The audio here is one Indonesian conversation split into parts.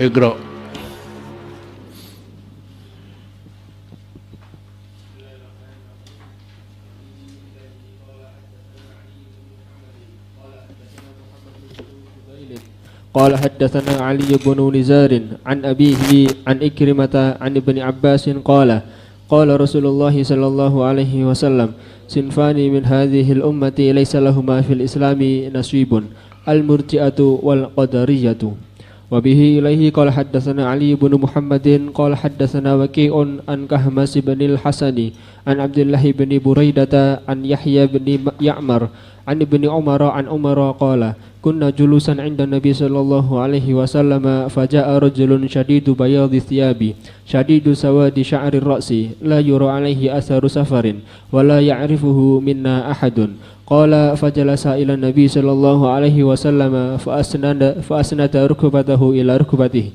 اقرأ. قال حدثنا علي بن نزار عن أبيه عن إكرمة عن ابن عباس قال رسول الله صلى الله عليه وسلم صنفان من هذه الأمة ليس لهما في الإسلام نصيب المرجئة والقدرية. وبه إليه قال حدثنا علي بن محمد قال حدثنا وكيع عن كهمس بن الحسن عن عبد الله بن بريدة عن يحيى بن يعمر عن ابن عمر عن عمر قال كنا جلوسا عند النبي صلى الله عليه وسلم فجاء رجل شديد بياض الثياب شديد سواد شعر الرأس لا يرى عليه أثر سفر ولا يعرفه منا أحد قال فجلس إلى النبي صلى الله عليه وسلم فأسند ركبته إلى ركبته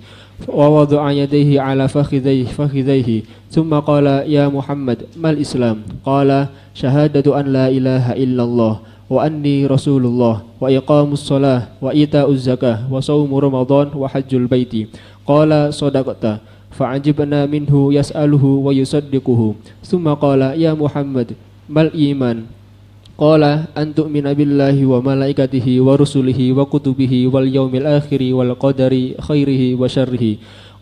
ووضع يديه على فخذيه ثم قال يا محمد ما الإسلام؟ قال شهادة أن لا إله إلا الله وأني رسول الله وإقام الصلاة وإيتاء الزكاة وصوم رمضان وحج البيت. قال صدقت. فعجبنا منه يسأله ويصدقه ثم قال يا محمد ما الإيمان؟ قال أن تؤمن بالله وملائكته ورسله وكتبه واليوم الآخر والقدر خيره وشره.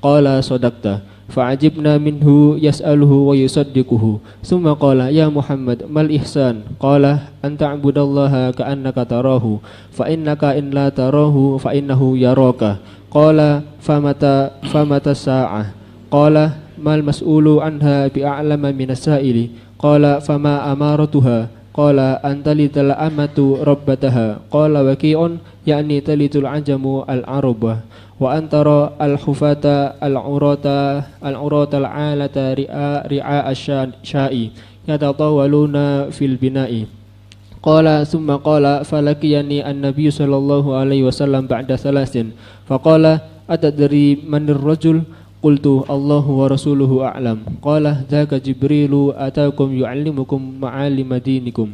قال صدقت. فعجبنا منه يسأله ويصدقه ثم قال يا محمد ما الإحسان؟ قال أن تعبد الله كأنك تراه فإنك إن لا تراه فإنه يراك. قال فمتى الساعة؟ قال ما المسؤول عنها بأعلم من السائل. قال فما أمارتها؟ قال أن تلد الأمة ربتها. قال وكيع يعني تلد العجم العرب وأن ترى الحفاة العراة العالة رعاء الشاء يتطاولون في البناء. قال ثم قال فلقيني النبي صلى الله عليه وسلم بعد 3 فقال أتدري من الرجل؟ قلت الله ورسوله أعلم. قال ذاك جبريل أتاكم يعلمكم معالم دينكم.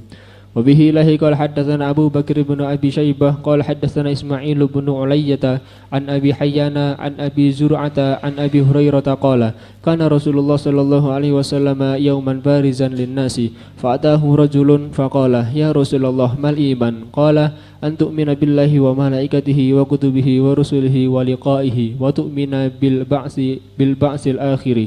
وبه إليه قال حدثنا أبو بكر بن أبي شيبة قال حدثنا إسماعيل بن علية عن أبي حيان عن أبي زرعة عن أبي هريرة قال كان رسول الله صلى الله عليه وسلم يوما بارزا للناس فأتاه رجل فقال يا رسول الله ما الإيمان؟ قال أن تؤمن بالله وملائكته وكتبه ورسله ولقائه وتؤمن بالبعث الآخر.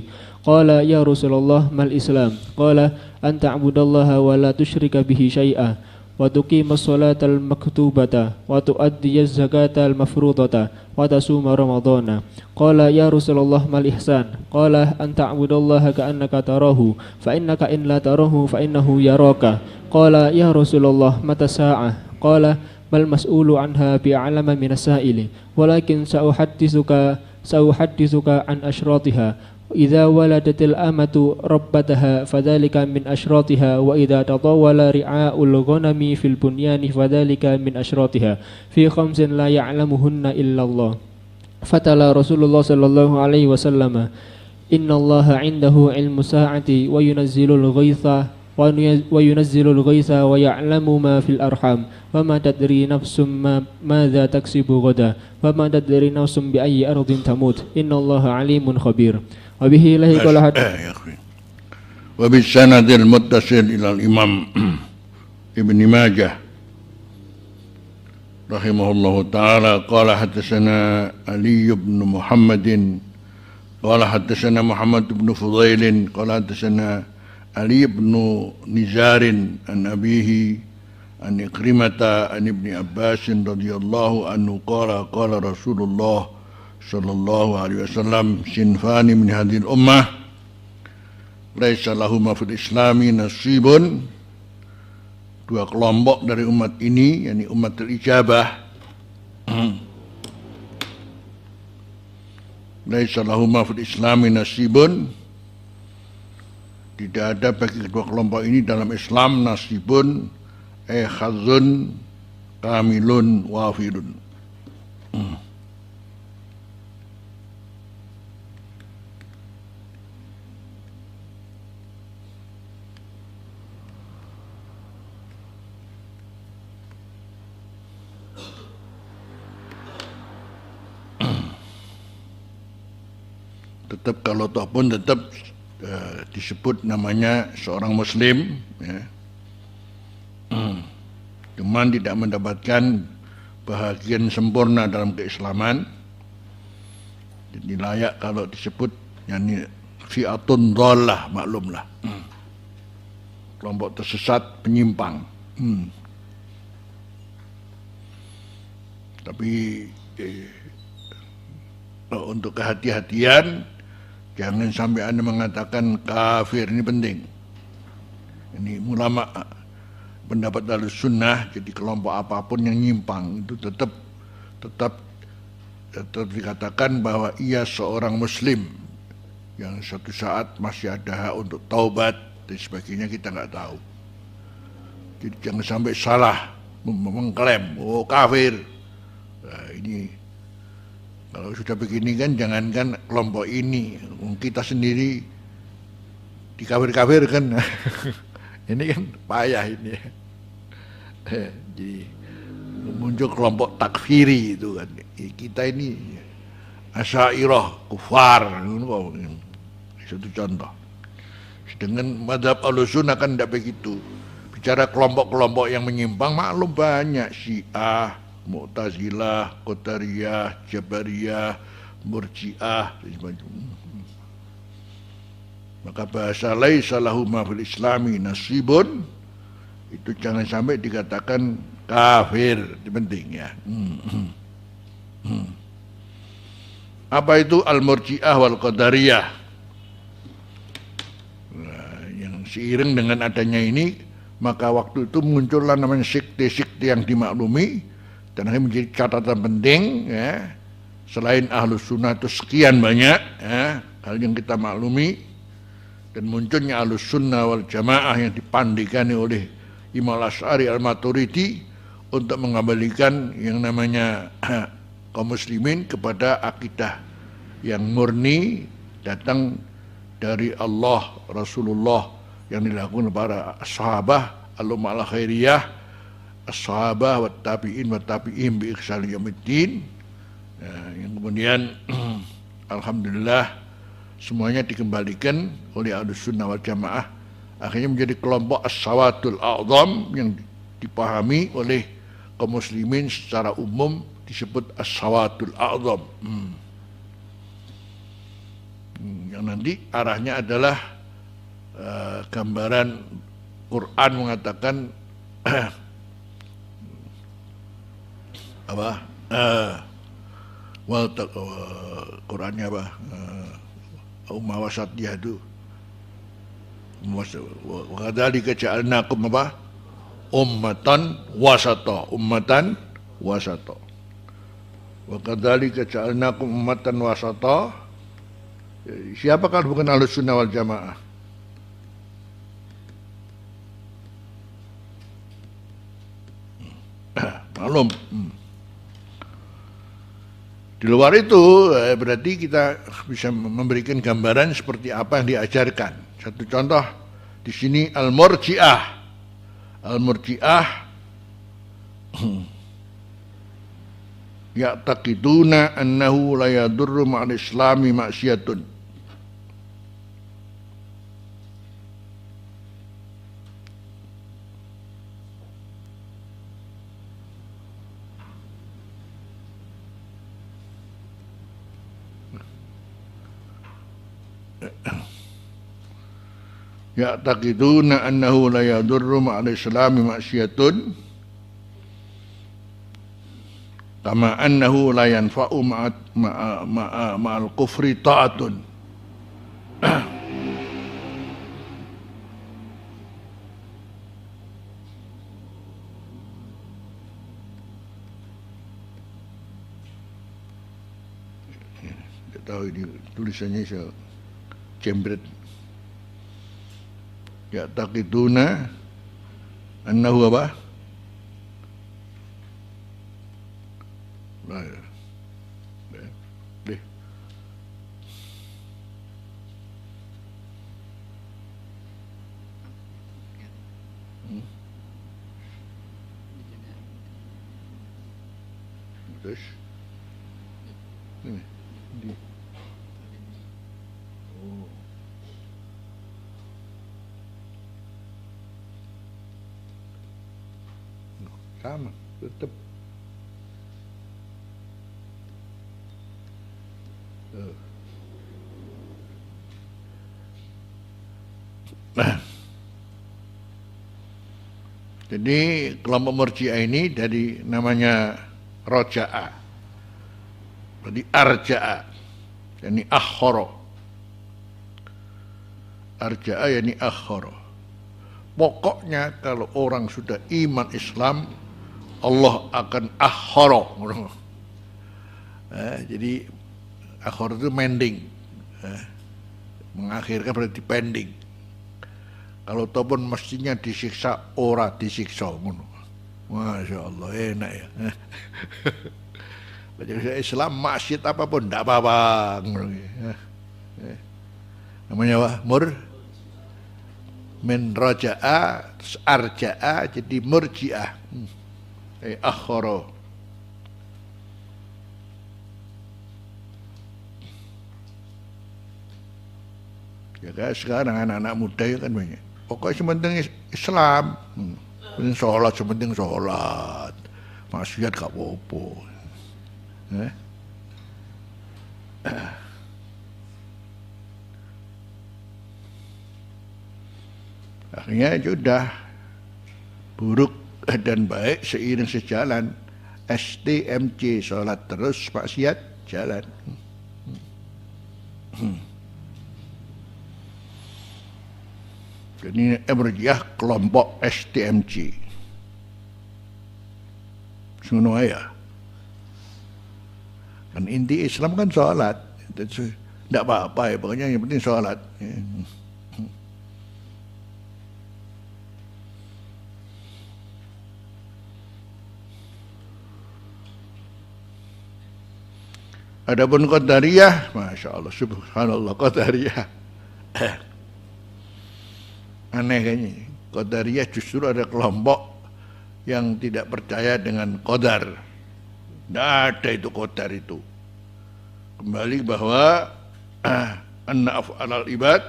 قال يا رسول الله ما الإسلام؟ قال أن تعبد الله ولا تشرك به شيئا وتقيم الصلاة المكتوبة وتؤدي الزكاة المفروضة وتصوم رمضان. قال يا رسول الله ما الإحسان؟ قال أن تعبد الله كأنك تراه فإنك إن لا تراه فإنه يراك. قال يا رسول الله متى الساعة؟ قال ما المسؤول عنها بأعلم من السائل ولكن سأحدثك عن أشراطها. إذا ولدت الأمة ربتها فذلك من أشراطها وإذا تطاول رعاء الغنم في البنيان فذلك من أشراطها في 5 لا يعلمهن إلا الله. فتلا رسول الله صلى الله عليه وسلم إن الله عنده علم الساعة وينزل الغيث ويعلم ما في الأرحام وما تدري نفس ماذا تكسب غدا وما تدري نفس بأي أرض تموت إن الله عليم خبير. وبه إليه قال وبالسند المتصل إلى الإمام ابن ماجه رحمه الله تعالى قال حدثنا علي بن محمد قال حدثنا محمد بن فضيل قال حدثنا علي بن نزار عن أبيه عن إكرمة عن ابن عباس رضي الله عنه قال قال رسول الله صلى الله عليه وسلم صنفان من هذه الأمة ليس lahuma fil islami nasibun, 2 kelompok dari umat ini, yakni umat ijabah, laisa lahuma fil islami nasibun, tidak ada bagi kedua kelompok ini dalam Islam nasibun khazun kamilun wafirun. tetap kalau toh pun tetap disebut namanya seorang muslim, ya. Cuman tidak mendapatkan bahagian sempurna dalam keislaman, jadi layak kalau disebut yani fi'atun dhalah, maklumlah, kelompok tersesat penyimpang. Tapi untuk kehati-hatian, jangan sampai Anda mengatakan kafir, ini penting. Ini ulama pendapat Ahlussunnah, jadi kelompok apapun yang nyimpang itu tetap dikatakan bahwa ia seorang muslim yang suatu saat masih ada hak untuk taubat dan sebagainya, kita nggak tahu. Jadi jangan sampai salah mengklaim oh kafir. Nah, ini kalau sudah begini kan jangankan kelompok ini, kita sendiri dikafir-kafirkan. Ini kan payah ini. Jadi muncul kelompok takfiri itu kan. Kita ini Asy'ariyah, kufar, satu contoh. Sedangkan mazhab Ahlussunnah kan tidak begitu. Bicara kelompok-kelompok yang menyimpang, maklum banyak, Syiah, Mu'tazilah, Qadariyah, Jabariyah, Murji'ah, dan sebagainya. Maka bahasa laisa lahu ma fil islami nasibun itu jangan sampai dikatakan kafir, itu penting ya. Apa itu al-Murji'ah wal Qadariyah? Nah, yang seiring dengan adanya ini, maka waktu itu muncullah namanya sekte-sekte yang dimaklumi, dan ini menjadi catatan penting ya. Selain Ahlussunnah itu sekian banyak ya, hal yang kita maklumi. Dan munculnya Ahlussunnah wal Jamaah yang dipandikani oleh Imam Asy'ari Al-Maturidi untuk mengembalikan yang namanya kaum muslimin kepada akidah yang murni datang dari Allah, Rasulullah, yang dilakukan para sahabah al-ummah al-khairiyah, as-sahabah wa tabi'in wa tabi'in bi ihsan yaumiddin. Yang kemudian alhamdulillah semuanya dikembalikan oleh Ahlussunnah wal Jamaah, akhirnya menjadi kelompok as-sawatul a'zam yang dipahami oleh kaum muslimin secara umum disebut as-sawatul a'zam. Yang nanti arahnya adalah gambaran Quran mengatakan apa? Qurannya apa? Ummah wasatiyah itu. Wa kadzalika ja'alnakum apa? Ummatan wasata, ummatan wasata. Wa kadzalika ja'alnakum ummatan wasata. Siapa kalau bukan Ahlussunnah wal Jamaah? Maklum. Di luar itu berarti kita bisa memberikan gambaran seperti apa yang diajarkan. Satu contoh di sini al-Murji'ah. Al-Murji'ah ya'taqiduna annahu la yadurru ma'al islami ma'siyatun. Ya'taqiduna annahu la yadurru ma'al islami ma'siyatun kama annahu la yanfa'u ma'al kufri ta'atun. Tidak tahu ini tulisannya saya jembret. Ya'taqiduna annahu apa? Terus ini sama tetap. Nah, jadi kelompok Murji'ah ini dari namanya Roja'a, berarti Arja'a, yakni akhara. Arja'a yakni akhara. Pokoknya kalau orang sudah iman Islam, Allah akan akhara. Jadi akhara itu mending, mengakhirkan berarti pending. Kalau ataupun mestinya disiksa, ora disiksa. Masya Allah, enak ya. Jadi Islam maksiat apapun tidak apa-apa. Namanya apa? Min roja'a, arja'a, jadi murji'ah. Akhara. Ya kan sekarang anak-anak muda ya kan banyak. Pokoknya sementing Islam, penting sholat, sementing sholat, maksiat gak apa-apa. Akhirnya sudah buruk dan baik seiring sejalan. STMC, sholat terus, maksiat jalan. Ini Murji'ah kelompok STMC. Semua ya. Kan inti Islam kan sholat. Tidak apa-apa ya, pokoknya yang penting sholat. Adapun Qadariyah, Masya Allah, Subhanallah, Qadariyah. Aneh kayaknya. Qadariyah justru ada kelompok yang tidak percaya dengan qadar. Tidak ada itu qadar itu. Kembali bahwa anna af'alal ibad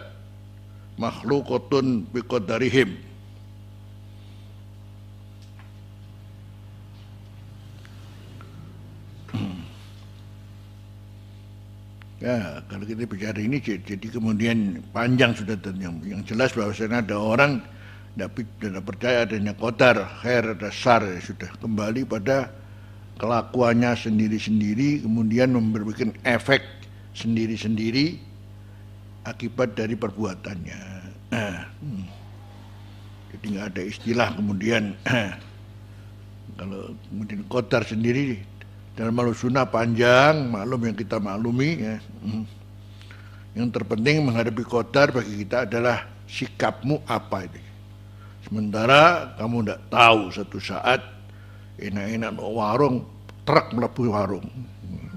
makhluqatun biqadarihim. Ya, kalau kita bicara ini jadi kemudian panjang sudah, yang jelas bahwasanya ada orang tidak percaya adanya qadar, khair, ada syar, ya sudah kembali pada kelakuannya sendiri-sendiri, kemudian memberikan efek sendiri-sendiri akibat dari perbuatannya. Jadi nggak ada istilah kemudian kalau kemudian qadar sendiri. Dalam Ahlus Sunnah panjang, maklum yang kita maklumi ya. Yang terpenting menghadapi qadar bagi kita adalah sikapmu apa itu. Sementara kamu tidak tahu satu saat enak-enak warung, truk melepuh warung.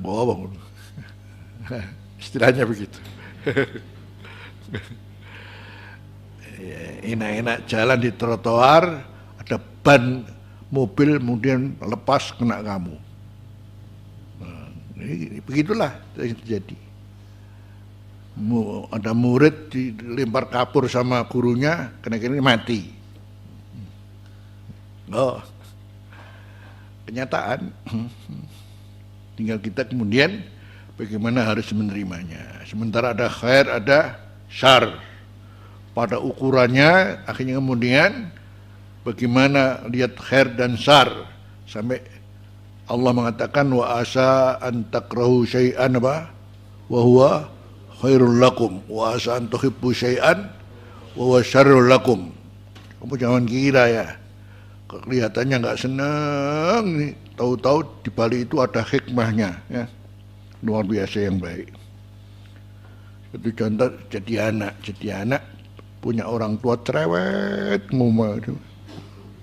Bohong. Istilahnya begitu. Enak-enak jalan di trotoar, ada ban mobil kemudian lepas kena kamu. Begitulah yang terjadi. Ada murid dilempar kapur sama gurunya, kena-kena mati. Oh, kenyataan. Tinggal kita kemudian bagaimana harus menerimanya. Sementara ada khair, ada syar. Pada ukurannya, akhirnya kemudian bagaimana lihat khair dan syar sampai Allah mengatakan wa asa an takrahu syai'an apa? Wa huwa khairul lakum wa asa an tuhibbu syai'an wa huwa syarrul lakum. Kamu jangan kira ya, kelihatannya enggak senang nih, tahu-tahu di balik itu ada hikmahnya ya. Luar biasa yang baik. Itu contoh jadi anak punya orang tua cerewet ngomong itu.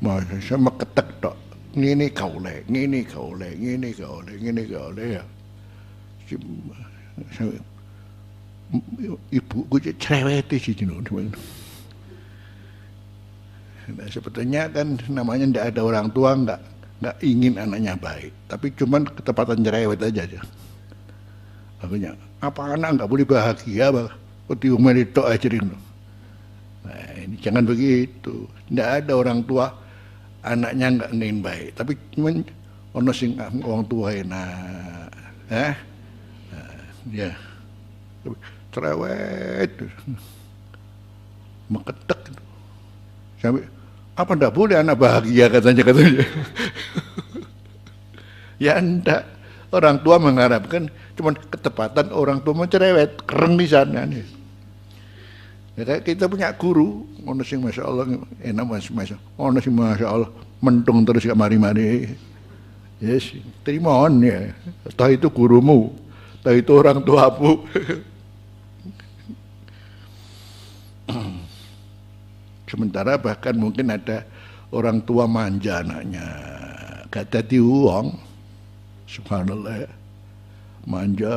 Masa sama ketek tok. Ngini kaule ya. Ibu gue cerewet sih teman. Nah, sebetulnya kan namanya tidak ada orang tua nggak ingin anaknya baik, tapi cuman ketepatan cerewet aja. Akhirnya apa anak nggak boleh bahagia, diumur itu aja. Nah, ini jangan begitu. Tidak ada orang tua anaknya enggak ingin baik, tapi cuman ono sing wong tua enak, ya cerewet, meketek, sampai apa ndak boleh anak bahagia katanya. Ya enggak, orang tua mengharapkan cuman ketepatan orang tua mencerewet, keren di sana nih. Ya, kayak kita punya guru, ono sing masya Allah enak masya, ono sing masya Allah mentung terus gak mari-mari. Yes, terima on ya. Entah itu gurumu, entah itu orang tuamu. Sementara bahkan mungkin ada orang tua manja anaknya, gak jadi uang, subhanallah ya. Manja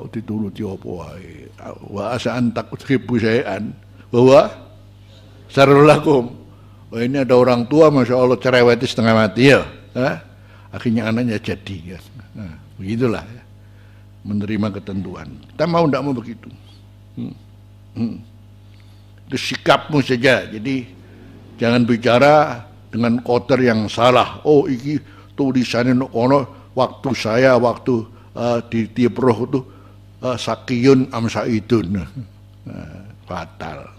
dituruti apa wae. Wa asa antak ribu sayan bahwa sarul lakum. Wah, ini ada orang tua masya Allah cerewet setengah mati ya. Akhirnya anaknya jadi ya. Nah, begitulah ya. Menerima ketentuan. Kita mau tidak mau begitu. Itu sikapmu saja. Jadi jangan bicara dengan kotor yang salah. Oh iki tulisannya ono waktu saya waktu di tiap roh itu sakiyun amsaidun, fatal,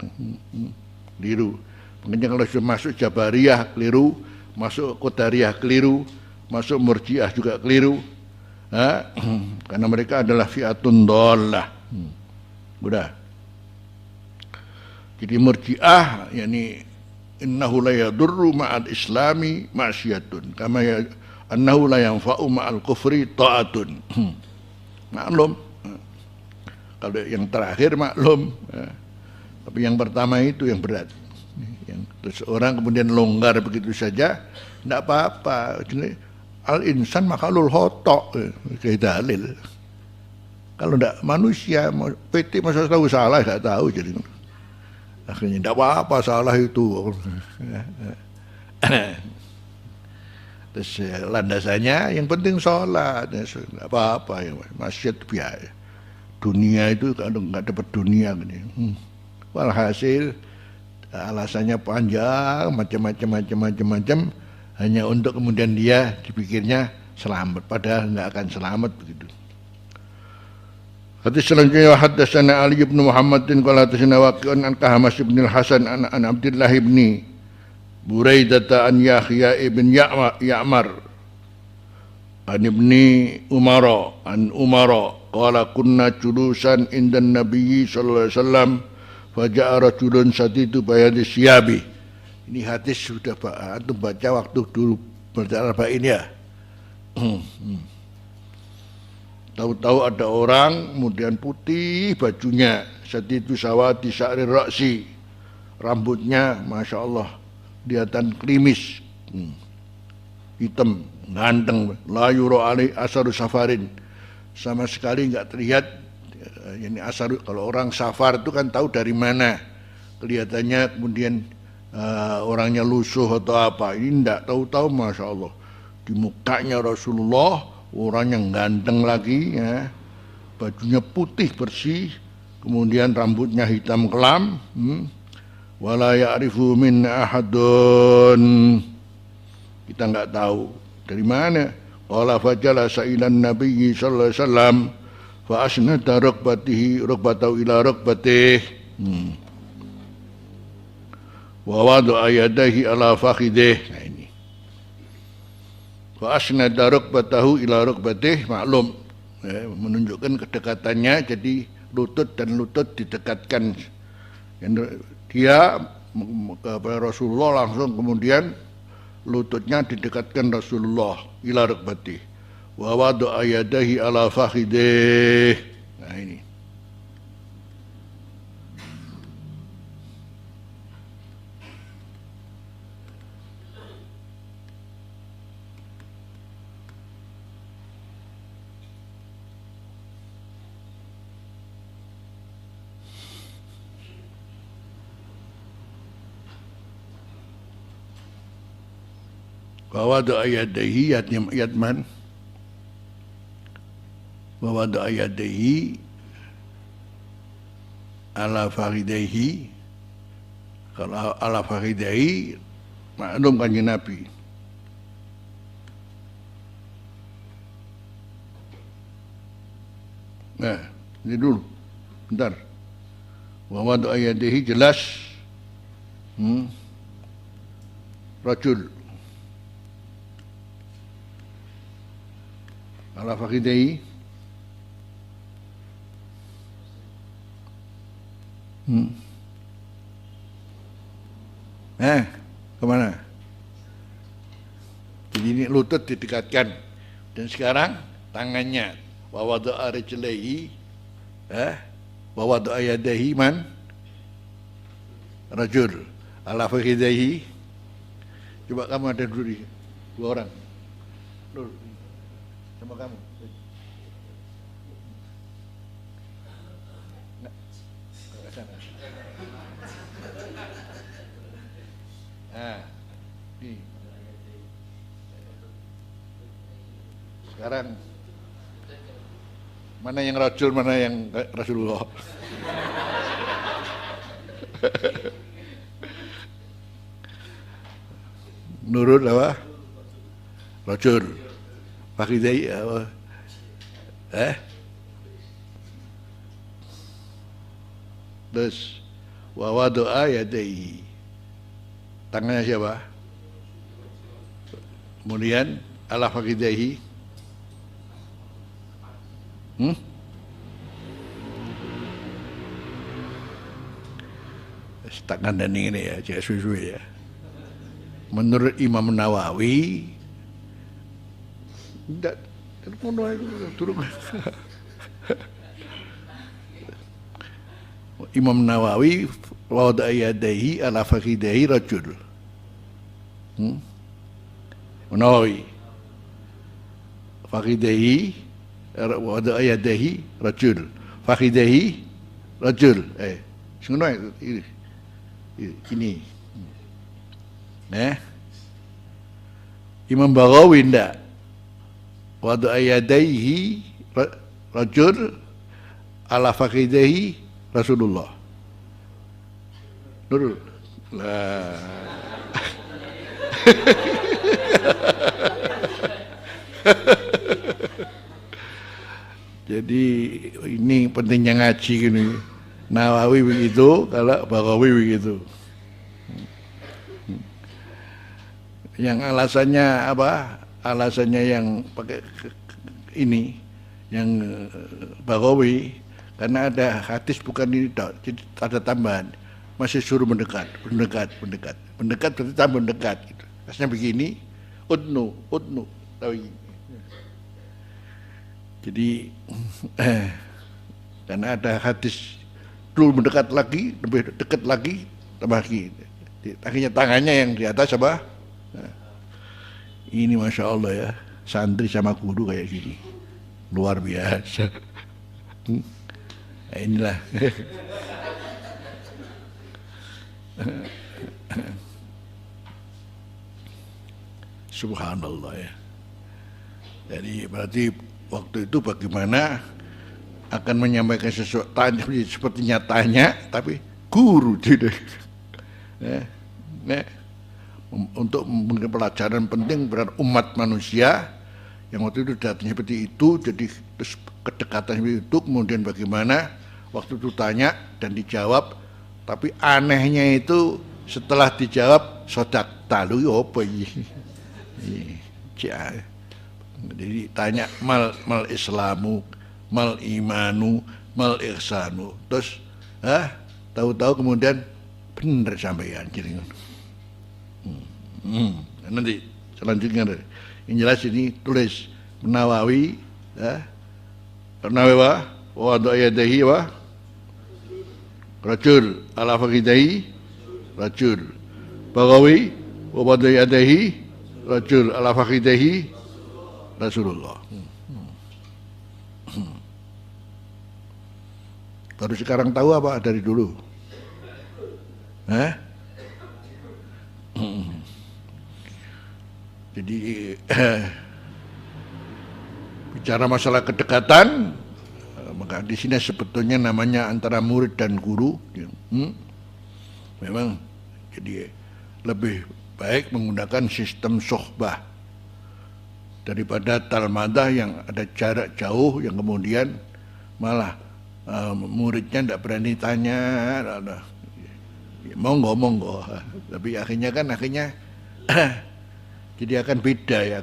keliru. Makanya kalau sudah masuk Jabariyah keliru, masuk Qadariyah keliru, masuk Murji'ah juga keliru, karena mereka adalah fi'atun dhallah. Udah. Jadi Murji'ah, yakni innahu la yadurru ma'al islami ma'siyatun, kama ya annahu la yanfa'u ma'al kufri ta'atun. Maklum. Kalau yang terakhir maklum. Tapi yang pertama itu yang berat. Yang terus orang kemudian longgar begitu saja, tidak apa-apa. Al-insan makhlul khotok, kayak dalil. Kalau tidak manusia, PT masa tahu salah, nggak tahu jadi. Akhirnya tidak apa-apa salah itu. Terus landasannya yang penting sholat, nggak apa-apa ya, maksiat biaya. Dunia itu kalau nggak dapat dunia gini. Walhasil alasannya panjang, macam-macam, hanya untuk kemudian dia dipikirnya selamat, padahal nggak akan selamat begitu. Hadis selanjutnya haddatsana Ali bin Muhammadin qala haddatsana Waqi'un an Kahmas bin Al-Hasan an Abdullah bin Buraidah an Yahya ibn Ya'mar an ibni Umar qala kunna julusan indan Nabi sallallahu alaihi wasallam faja'a rajulun sadidu bayadi siyabi. Ini hadis sudah antum baca waktu dulu baca arba'in ya. Tahu-tahu ada orang kemudian putih bajunya, sadidu sawati sya'ri ra'si, rambutnya masya Allah kelihatan klimis, hitam, ganteng, la yura alai asaru safarin, sama sekali enggak terlihat. Ini asaru, kalau orang safar itu kan tahu dari mana kelihatannya, kemudian orangnya lusuh atau apa. Ini enggak, tahu-tahu masya Allah di mukanya Rasulullah orang yang ganteng lagi ya, bajunya putih bersih, kemudian rambutnya hitam kelam. Wala ya'rifu min ahadun, kita enggak tahu dari mana. Qala fajala sa'ilan Nabi sallallahu alaihi wasallam fa asnada rukbatahu ila rukbatih wa wada'a yadayhi ala fakhidih. Nah ini fa asnada rukbatahu ila rukbatih, maklum ya, menunjukkan kedekatannya, jadi lutut dan lutut didekatkan. Dia kepada Rasulullah langsung, kemudian lututnya didekatkan Rasulullah ila rukbatih wa wada'a yadayhi ala fakhidih. Nah ini bahwa doa yadaihi yatman, bahwa doa yadaihi ala faridaihi. Kalau ala faridaihi maklum kanjeng Nabi, Nah, ini dulu. Bentar. Wa wada'a yadayhi jelas. Rajul. Ala fakhidayhi. Kemana? Jadi ini lutut didekatkan. Dan sekarang tangannya. Wa wada'a rijlaihi. Wa wada'a yadayhi man? Rajul. Ala fakhidayhi. Coba kamu ada dulu, 2 orang. Dulu. Sama kamu. Nah, ke sana. Nih. Sekarang mana yang Rasul, mana yang Rasulullah? Nurul apa? Rasul. Fakhidai apa? Terus wa wada'a yadayhi. Tangannya siapa? Kemudian ala fakhidaihi. Tangan dan ini ya, jangan suwe-suwe ya. Menurut Imam Nawawi, tidak turun. Imam Nawawi wada'a yadayhi ala fakhidaihi rajul. Nawawi fakhidaihi wada'a yadayhi rajul. Fakhidaihi rajul. Ngono ini. Imam Baghawi ndak wada'a yadayhi rajul ala fakhidaihi Rasulullah. Nurul. Lah. Jadi ini pentingnya ngaji gini. Nawawi begitu, kalau Baghawi begitu. Yang alasannya apa? Alasannya yang pakai ini, yang Baghawi, karena ada hadis bukan ini, jadi ada tambahan. Masih suruh mendekat berarti tambah mendekat. Gitu. Aslinya begini, udnu, tahu ini. Jadi karena ada hadis dulu mendekat lagi, lebih dekat lagi, tambah lagi. Akhirnya tangannya yang di atas apa? Nah, ini masya Allah ya, santri sama guru kayak gini, luar biasa. Nah, inilah. Subhanallah ya. Jadi berarti waktu itu bagaimana akan menyampaikan sesuatu sepertinya tanya, tapi guru tidak. Untuk memberikan pelajaran penting berat umat manusia yang waktu itu datanya seperti itu, jadi terus kedekatan seperti itu, kemudian bagaimana waktu itu tanya dan dijawab, tapi anehnya itu setelah dijawab sodak talu apa ini? Jadi tanya mal islamu, mal imanu, mal ihsanu, terus tahu-tahu kemudian bener sampeyan jadi. Nanti selanjutnya yang jelas ini tulis Nawawi Nawawi wa wada'a yadayhi wa rajul ala fakhidaihi rajul. Baghawi wa wada'a yadayhi rajul ala fakhidaihi Rasulullah. Baru sekarang tahu apa dari dulu? Jadi bicara masalah kedekatan, maka di sini sebetulnya namanya antara murid dan guru. Memang jadi lebih baik menggunakan sistem sohbah daripada talmadah yang ada jarak jauh yang kemudian malah muridnya tidak berani tanya, ya, monggo, tapi akhirnya jadi akan beda ya,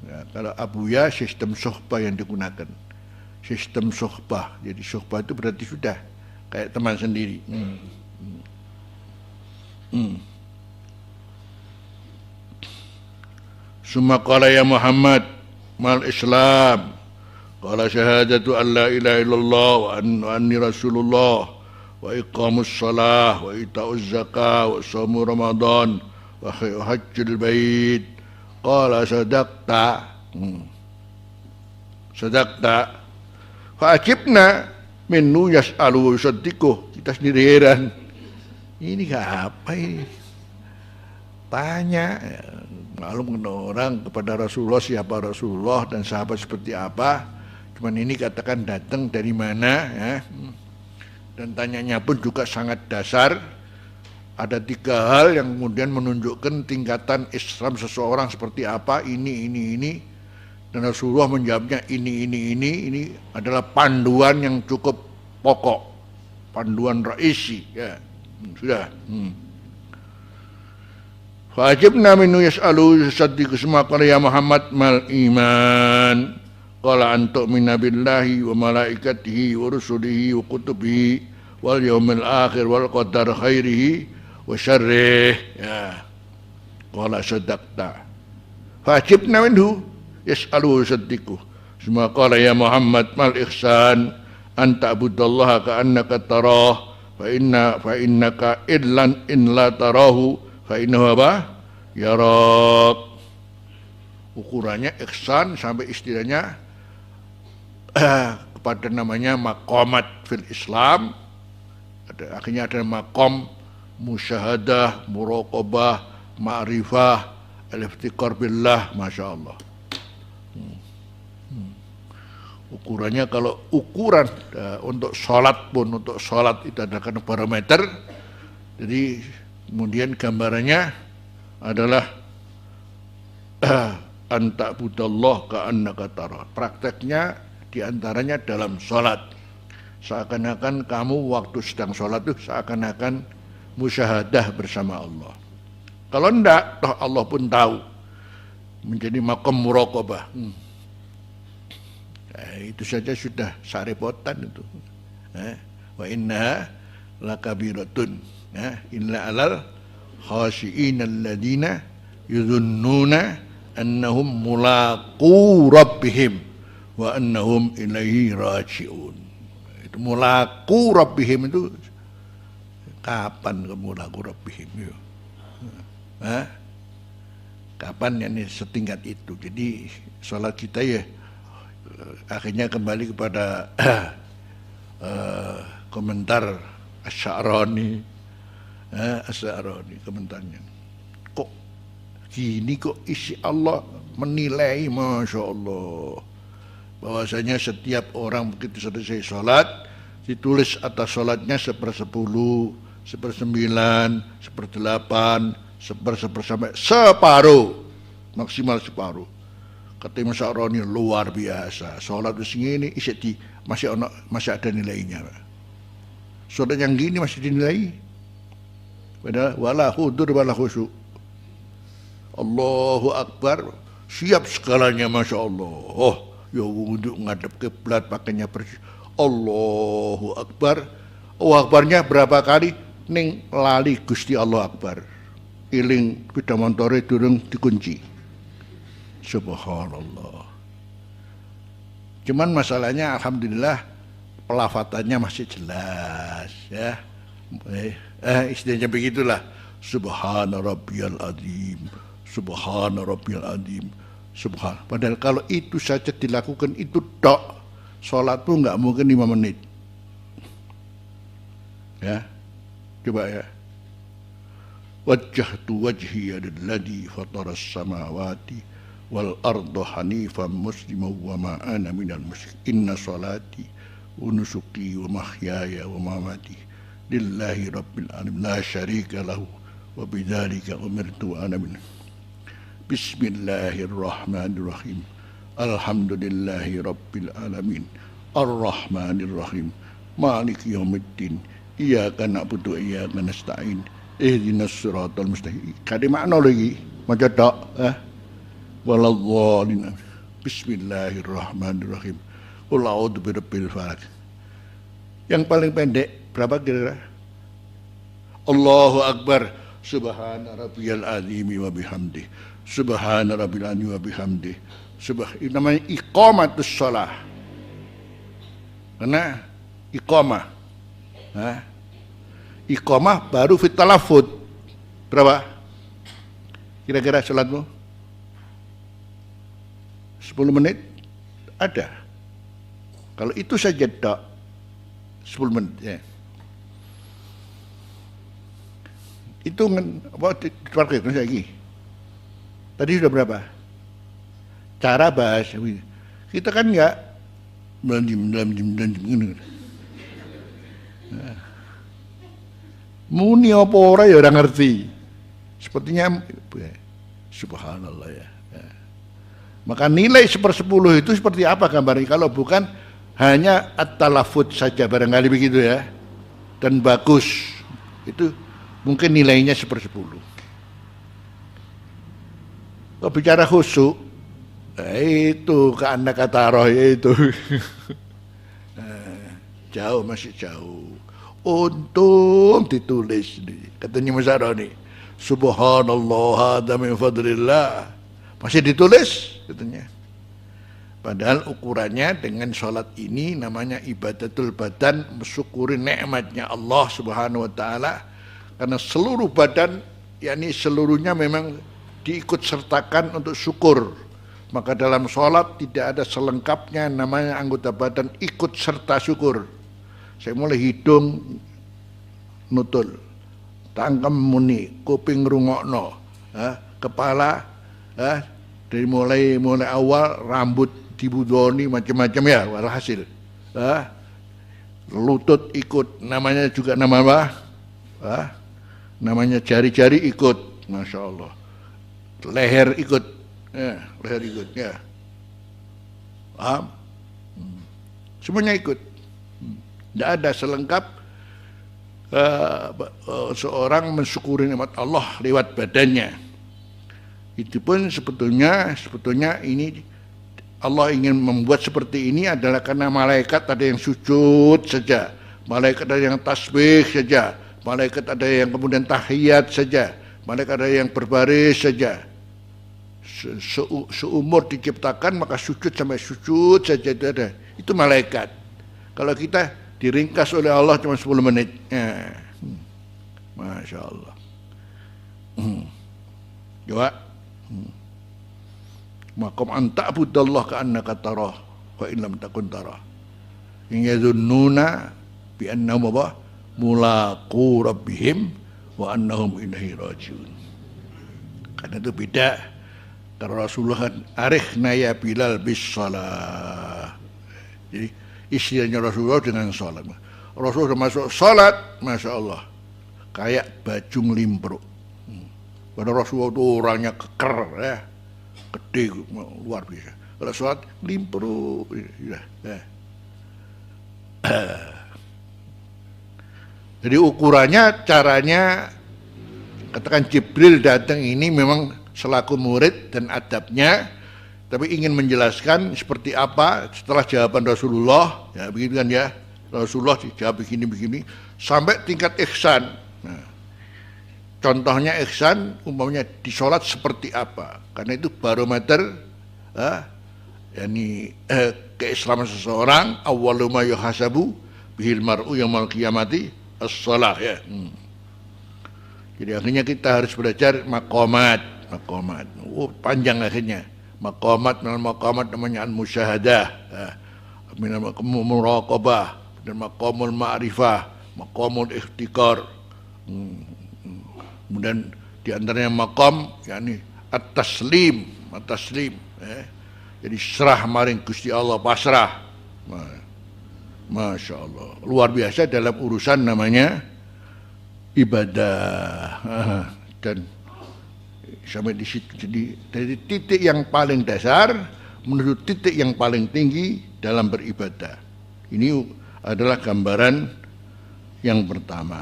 Ya, kalau Abuya sistem suhbah yang digunakan, sistem suhbah. Jadi suhbah itu berarti sudah kayak teman sendiri. Summa qala ya Muhammad mal Islam, qala syahadatu an la ilaha illallah wa anni rasulullah wa iqamus shalah wa ita'uz zakah wa shaum ramadan wa hajjul bait. Qala sadaqta, fa'ajibna minnu yas'alu wa yusaddiquh. Kita sendiri heran, ini apa ini, tanya maklum orang kepada Rasulullah siapa Rasulullah dan sahabat seperti apa, cuman ini katakan datang dari mana ya. Dan tanyanya pun juga sangat dasar. Ada 3 hal yang kemudian menunjukkan tingkatan Islam seseorang seperti apa, ini. Dan Rasulullah menjawabnya ini adalah panduan yang cukup pokok, panduan raisi ya. Sudah. Fa'ajibna minhu yas'alu yusaddiqu summa qala ya Muhammad mal iman, qala an tu'mina billahi wa malaikatihi wa rusulihi wa kutubihi wal yaumil akhir wal qadar khairihi wa syarrih ya. Qala sadaqta, fa'ajibna minhu yas'alu yusaddiqu summa qala ya Muhammad mal ihsan an ta'budallaha ka'annaka tarah fa innaka in la tarahu fa innahu apa yarak. Ukurannya ihsan sampai istilahnya kepada namanya maqamat fil Islam. Akhirnya ada maqam musyahadah, muraqabah, ma'rifah, al-iftiqar billah, masya Allah. Ukurannya kalau ukuran untuk sholat pun, untuk sholat itu adakan barometer. Jadi kemudian gambarannya adalah anta budallah ka'annaka tarah. Prakteknya diantaranya dalam sholat, seakan-akan kamu waktu sedang sholat itu seakan-akan musyahadah bersama Allah. Kalau enggak, toh Allah pun tahu, menjadi maqam muraqabah. Itu saja sudah sarepotan itu. Wa innaha lakabiratun illa alal khashi'in alladina yudhunnuna annahum mulaqu rabbihim wa annahum ilaihi raji'un. Itu mulaqu rabbihim itu kapan kamu mulaqu rabbihim? Kapan ini setingkat itu? Jadi sholat kita ya akhirnya kembali kepada komentar Asy'arani, komentarnya. Kok gini, kok isi Allah menilai, masya Allah, bahwasanya setiap orang begitu selesai sholat ditulis atas sholatnya 1/10, 1/9, 1/8, 1/10 sampai separuh, maksimal separuh. Kata Imam Sya'rani luar biasa. Sholat ini masih ada nilainya. Sholat yang gini masih dinilai. Padahal wala hudur wala khusyuk. Allahu Akbar, siap segalanya, masya Allah. Oh, ya wudhu ngadep kiblat pakainya bersih. Allahu Akbar. Oh, Akbarnya berapa kali? Ning lali Gusti Allah Akbar. Iling sepeda montore durung dikunci. Subhanallah. Cuman masalahnya alhamdulillah pelafatannya masih jelas ya. Istilahnya begitulah. Subhana rabbiyal azim. Subhana rabbiyal azim. Subhan. Padahal kalau itu saja dilakukan itu tok, sholat pun nggak mungkin 5 menit. Ya. Coba ya. Wajjahtu wajhiya lilladzi fataras samawati wal ardu hanifan musliman wa ma ana minal musyrikin. Inna salati wa nusuki wa mahyaya wa mamati lillahi rabbil alamin la syarika lahu wa bidzalika umirtu wa ana min. Bismillahirrahmanirrahim. Alhamdulillahi rabbil alamin Ar-Rahmanir Rahim, Maliki Yaumiddin, Iyyaka na'budu wa iyyaka nasta'in, Ihdinas siratal mustaqim. Kade makna lagi, maca tok, Waladhdallin. Bismillahirrahmanirrahim. Qul a'udzu birabbil falaq. Yang paling pendek berapa kira-kira? Allahu Akbar. Subhana rabbiyal azimi wa bihamdi. Subhana rabbil azimi wa bihamdi. Ini namanya iqamatus shalah. Karena iqamah. Iqamah baru fit talafud. Berapa? Kira-kira salatmu? 10 menit? Ada. Kalau itu saja tak 10 menit ya. Itu apa dipakai lagi. Tadi sudah berapa? Cara bahasa kita kan enggak muni apa ora ya ora ngerti. Sepertinya subhanallah ya. Maka nilai 1/10 itu seperti apa gambarnya kalau bukan hanya at-talafud saja barangkali begitu ya. Dan bagus. Itu mungkin nilainya 1/10. Kalau bicara khusyuk, itu ke anak kata roh itu jauh, masih jauh. Untung ditulis nih. Katanya Mas Aroni, subhanallah hadza min fadlillah. Masih ditulis katanya. Padahal ukurannya dengan sholat ini namanya ibadatul badan, mensyukuri nikmatnya Allah Subhanahu wa taala. Karena seluruh badan, yakni seluruhnya memang diikut sertakan untuk syukur. Maka dalam sholat tidak ada selengkapnya namanya anggota badan ikut serta syukur. Saya mulai hidung nutul, tangkem muni, kuping rungokno, kepala, dari mulai awal rambut dibudoni macam-macam ya, walhasil, lutut ikut, namanya juga nama apa? Namanya jari-jari ikut, masya Allah, leher ikut, leher ikut, ya, paham? Semuanya ikut. Tidak ada selengkap seorang mensyukuri nikmat Allah lewat badannya. Itu pun sebetulnya ini Allah ingin membuat seperti ini adalah karena malaikat ada yang sujud saja, malaikat ada yang tasbih saja, malaikat ada yang kemudian tahiyat saja, malaikat ada yang berbaris saja. Seumur diciptakan maka sujud sampai sujud saja itu ada. Itu malaikat. Kalau kita diringkas oleh Allah cuma 10 menit. Masya Allah. Coba. Maqam an ta'budallah ka'annaka tarah wa in lam takun tarah. Yadhunnuna bi annahum mulaqu rabbihim wa annahum ilaihi rajiun. Karena itu beda. Karena Rasulullah kan arikhna ya Bilal bis shalah. Jadi istilahnya Rasulullah dengan sholat. Rasulullah masuk sholat, masya Allah, kayak baju ngelimpruk. Padahal Rasulullah itu orangnya keker, ya, gede, luar biasa. Kalau sholat ngelimpruk, ya. Jadi ukurannya, caranya, katakan Jibril datang ini memang selaku murid dan adabnya. Tapi ingin menjelaskan seperti apa setelah jawaban Rasulullah, ya begitu kan ya, Rasulullah dijawab begini, sampai tingkat ihsan. Nah, contohnya ihsan, umpamanya di sholat seperti apa? Karena itu barometer, yakni keislaman seseorang. Awwalu ma yuhasabu bihil mar'u yaumil qiyamati as-shalah ya. Jadi akhirnya kita harus belajar maqamat. Panjang akhirnya. Maqamat namanya al-musyahadah, minal muraqabah, dan maqamul ma'rifah, maqamul ikhtikar. Kemudian di antaranya maqam yakni at-taslim. Jadi serah maring Gusti Allah, pasrah. Masya Allah, luar biasa dalam urusan namanya ibadah. Dan sampai di situ, dari titik yang paling dasar menuju titik yang paling tinggi dalam beribadah. Ini adalah gambaran yang pertama.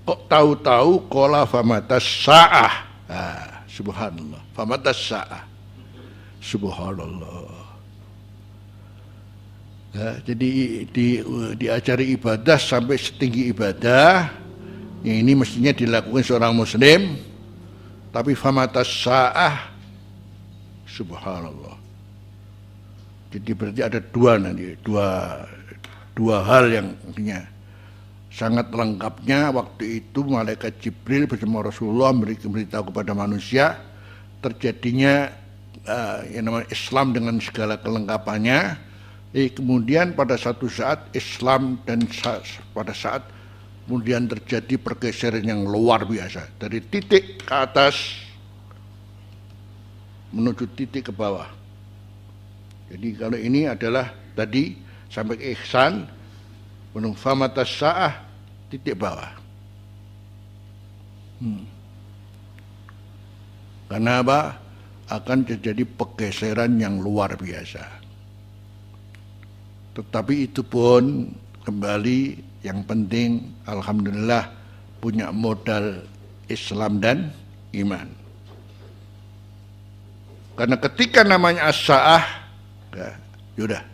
Kok tahu-tahu qala famatas sa'ah. Subhanallah. Famatas sa'ah. Subhanallah. Jadi diajari ibadah sampai setinggi ibadah, yang ini mestinya dilakukan seorang muslim, tapi famatas sa'ah, subhanallah. Jadi berarti ada dua hal yang artinya sangat lengkapnya waktu itu malaikat Jibril bersama Rasulullah memberitahu kepada manusia terjadinya yang namanya Islam dengan segala kelengkapannya. Kemudian pada satu saat Islam dan pada saat kemudian terjadi pergeseran yang luar biasa dari titik ke atas menuju titik ke bawah. Jadi kalau ini adalah tadi sampai ke ihsan, menunggu famatas sa'ah, titik bawah. Karena apa? Akan terjadi pergeseran yang luar biasa. Tetapi itu pun kembali yang penting alhamdulillah punya modal Islam dan iman. Karena ketika namanya as-sa'ah, ya sudah.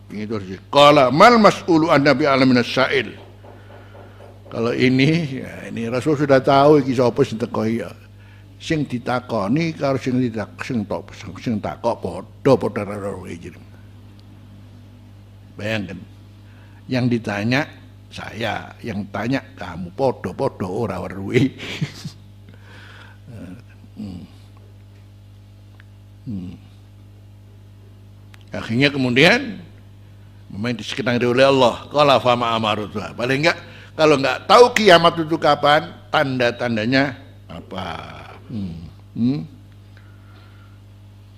Ini terus. Qala mal mas'ulu an nabi alamin as-sa'il. Kalau ini, ya ini Rasul sudah tahu iki sapa sing teko ya. Sing ditakoni karo sing takok padha karo iki. Bayangkan, yang ditanya saya, yang tanya kamu, podo-podo ora weruhi. Akhirnya kemudian memang disekenang oleh Allah. Qala fama amarutu. Paling enggak kalau enggak tahu kiamat itu kapan, tanda-tandanya apa?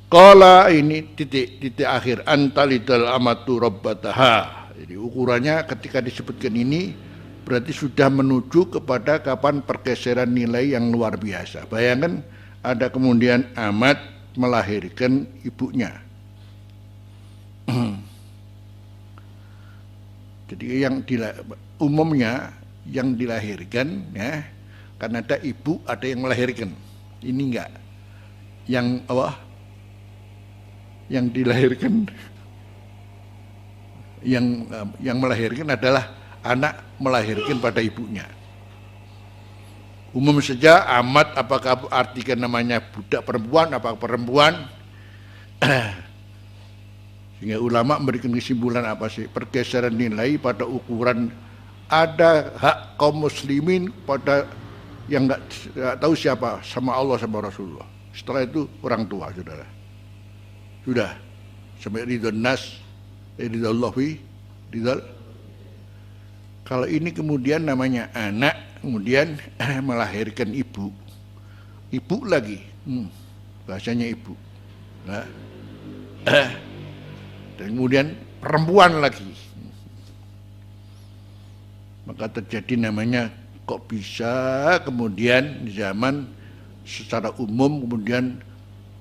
Qala ini titik akhir antalidal amatu rabbataha. Jadi ukurannya ketika disebutkan ini berarti sudah menuju kepada kapan pergeseran nilai yang luar biasa. Bayangkan ada kemudian amat melahirkan ibunya. Jadi yang umumnya yang dilahirkan ya, karena ada ibu ada yang melahirkan. Ini enggak. Yang apa? Yang dilahirkan, yang melahirkan adalah anak melahirkan pada ibunya. Umum saja amat apakah artikan namanya budak perempuan, apakah perempuan? Sehingga ulama memberikan kesimpulan apa sih? Pergeseran nilai pada ukuran ada hak kaum muslimin pada yang nggak tahu siapa, sama Allah sama Rasulullah. Setelah itu orang tua, saudara. Sudah sampai ridhon nas, ridhon fi ridhon. Kalau ini kemudian namanya anak, kemudian melahirkan ibu lagi, bahasanya ibu, nah, dan kemudian perempuan lagi, maka terjadi namanya kok bisa kemudian di zaman secara umum kemudian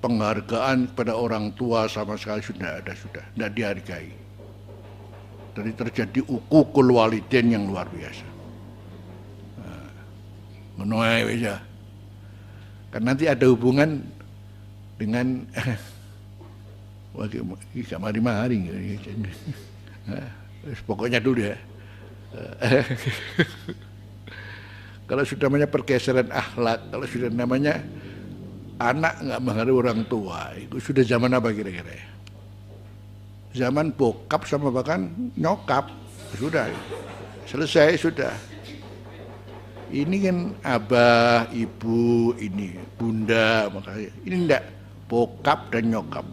penghargaan kepada orang tua sama sekali sudah tidak dihargai. Jadi terjadi uququl walidain yang luar biasa. Menuai saja. Karena nanti ada hubungan dengan gak mari-mari. Pokoknya dulu ya. Kalau sudah namanya pergeseran akhlak, kalau sudah namanya anak nggak menghargai orang tua, itu sudah zaman apa kira-kira ya? Zaman bokap sama bahkan nyokap, sudah selesai sudah. Ini kan abah, ibu, ini bunda, makanya ini enggak bokap dan nyokap.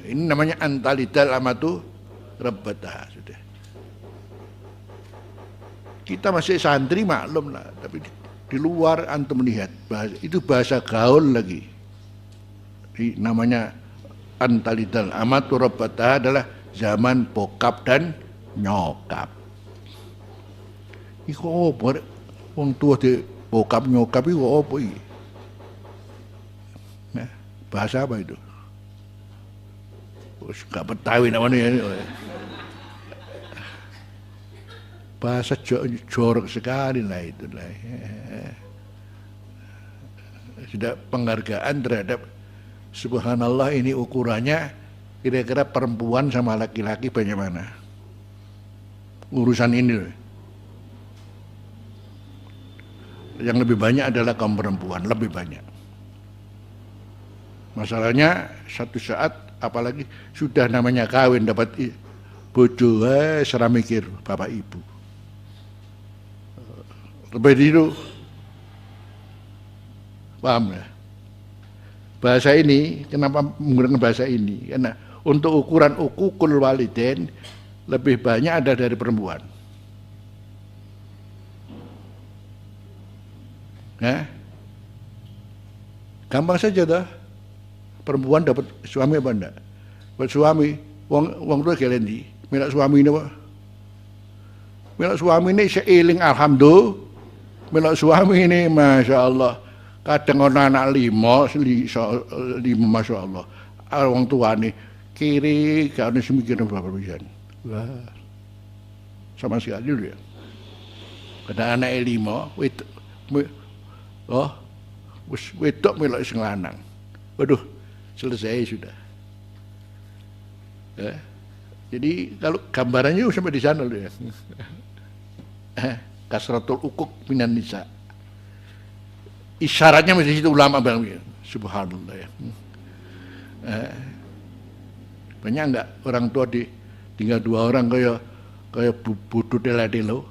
Ini namanya antalidal amatu rabbataha sudah. Kita masih santri maklum lah, tapi di luar antum melihat itu bahasa gaul lagi. Namanya antalidal amatu rabbataha adalah zaman bokap dan nyokap. Iku apa? Wong tua di bokap nyokap itu apa iki? Nah, bahasa apa itu? Gak Betawi namanya ya. Bahasa jorok sekali lah itu lah. Sudah penghargaan terhadap subhanallah, ini ukurannya kira-kira perempuan sama laki-laki bagaimana urusan ini loh. Yang lebih banyak adalah kaum perempuan, lebih banyak. Masalahnya satu saat apalagi sudah namanya kawin dapat bojo, serah mikir bapak ibu. Lebih itu paham ya? Bahasa ini, kenapa menggunakan bahasa ini? Karena untuk ukuran uququl walidain lebih banyak ada dari perempuan. Ya? Gampang saja dah. Perempuan dapat suami apa enggak? Dapat suami, wong tua gelendi, milak suami ini apa? Milak suami ini seiling alhamdulillah. Milak suami ini masya Allah. Kadang orang anak lima, masya Allah. Orang tua ini kiri, gak ada semikiran berapa persen. Wah, sama sekali dulu ya. Kadang anak lima, wedok melok sing lanang. Waduh, selesai sudah. Ya. Jadi kalau gambarannya sampai di sana loh ya. Kasratul uquq minan nisa. Isyaratnya mesti situ ulama bang, subhanallah ya. Banyak enggak orang tua tinggal dua orang kayak bodoh delo,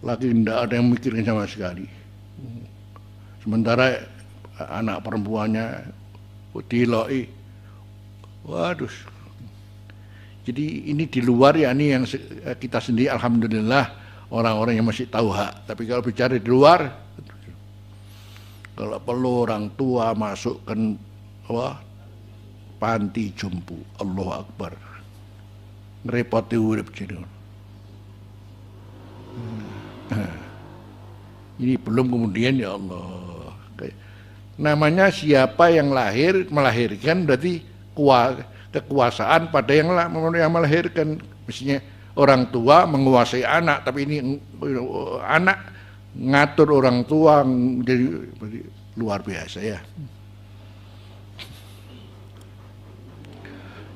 lagi enggak ada yang mikirin sama sekali. Sementara anak perempuannya diloi, waduh. Jadi ini di luar ya, ini yang kita sendiri alhamdulillah orang-orang yang masih tahu hak. Tapi kalau bicara di luar, kalau perlu orang tua masukkan panti jompo, Allahu Akbar, ngerepoti urip jadi. Ini belum kemudian ya Allah. Namanya siapa yang melahirkan berarti kekuasaan pada yang melahirkan. Mestinya orang tua menguasai anak, tapi ini anak ngatur orang tua jadi luar biasa ya.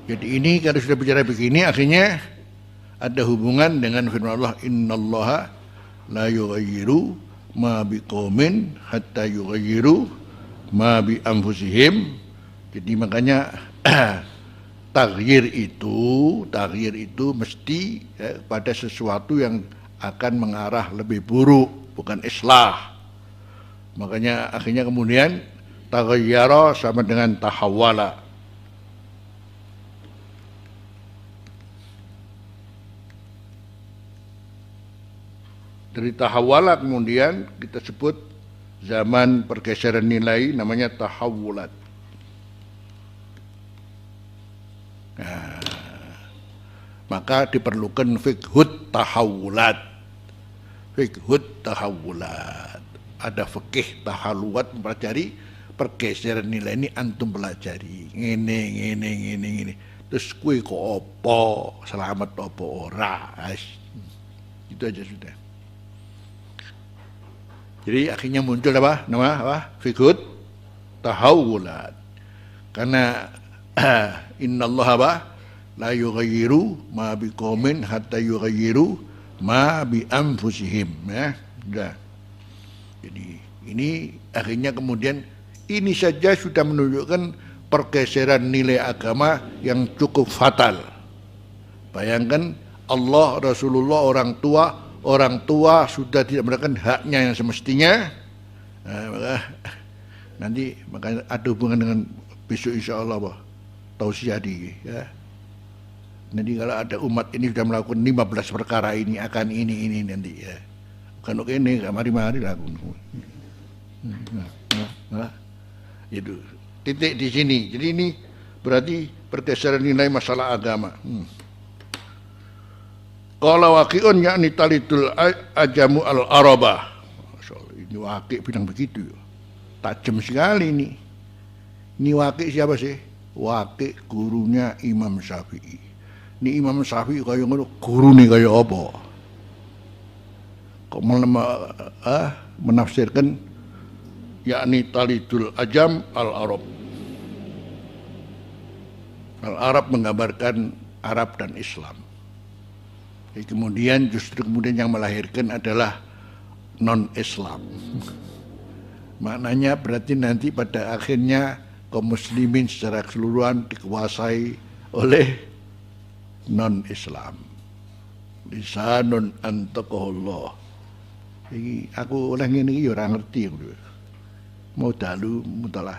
Jadi ini kalau sudah bicara begini akhirnya ada hubungan dengan firman Allah, innallaha la yughayyiru ma biqaumin hatta yughayyiru ma bi anfusihim. Jadi makanya taghyir itu mesti pada sesuatu yang akan mengarah lebih buruk, bukan islah. Makanya akhirnya kemudian taghayyara sama dengan tahawwala. Dari tahawwala kemudian kita sebut zaman pergeseran nilai namanya tahawulat. Nah, maka diperlukan fiqhut tahawulat. Fiqhut tahawulat. Ada fikih tahawulat, mempelajari pergeseran nilai ini antum pelajari. Ngene. Terus kuwi kok apa? Selamat apa ora? Itu aja sudah. Jadi akhirnya muncul apa? Nama apa? Fiqhut tahawulat. Karena innallaha apa? La yughayyiru ma biqaumin hatta yughayyiru ma bi anfusihim, ya. Sudah. Jadi ini akhirnya kemudian ini saja sudah menunjukkan pergeseran nilai agama yang cukup fatal. Bayangkan Allah, Rasulullah, orang tua sudah tidak mendapatkan haknya yang semestinya. Nanti makanya ada hubungan dengan besok insya Allah tausiah ya. Nanti kalau ada umat ini sudah melakukan 15 perkara ini akan ini nanti ya. Bukan oke ini mari lakukan. Itu titik di sini. Jadi ini berarti pergeseran nilai masalah agama. Qala waqi'un yakni talidul ajamu al-arabah. Masyaallah, ini Waqi' bilang begitu. Tajam sekali ini. Ini Waqi' siapa sih? Waqi gurunya Imam Syafi'i. Ini Imam Syafi'i kaya ngono, gurune kaya apa? Kok menafsirkan yakni talidul ajam al-arab. Al-Arab menggambarkan Arab dan Islam. Jadi kemudian justru yang melahirkan adalah non-Islam. Maknanya berarti nanti pada akhirnya kaum muslimin secara keseluruhan dikuasai oleh non-Islam. Lisanun antaqahullah. Iki aku oleh ngene iki ya ora ngerti. Mau dalu mutalah.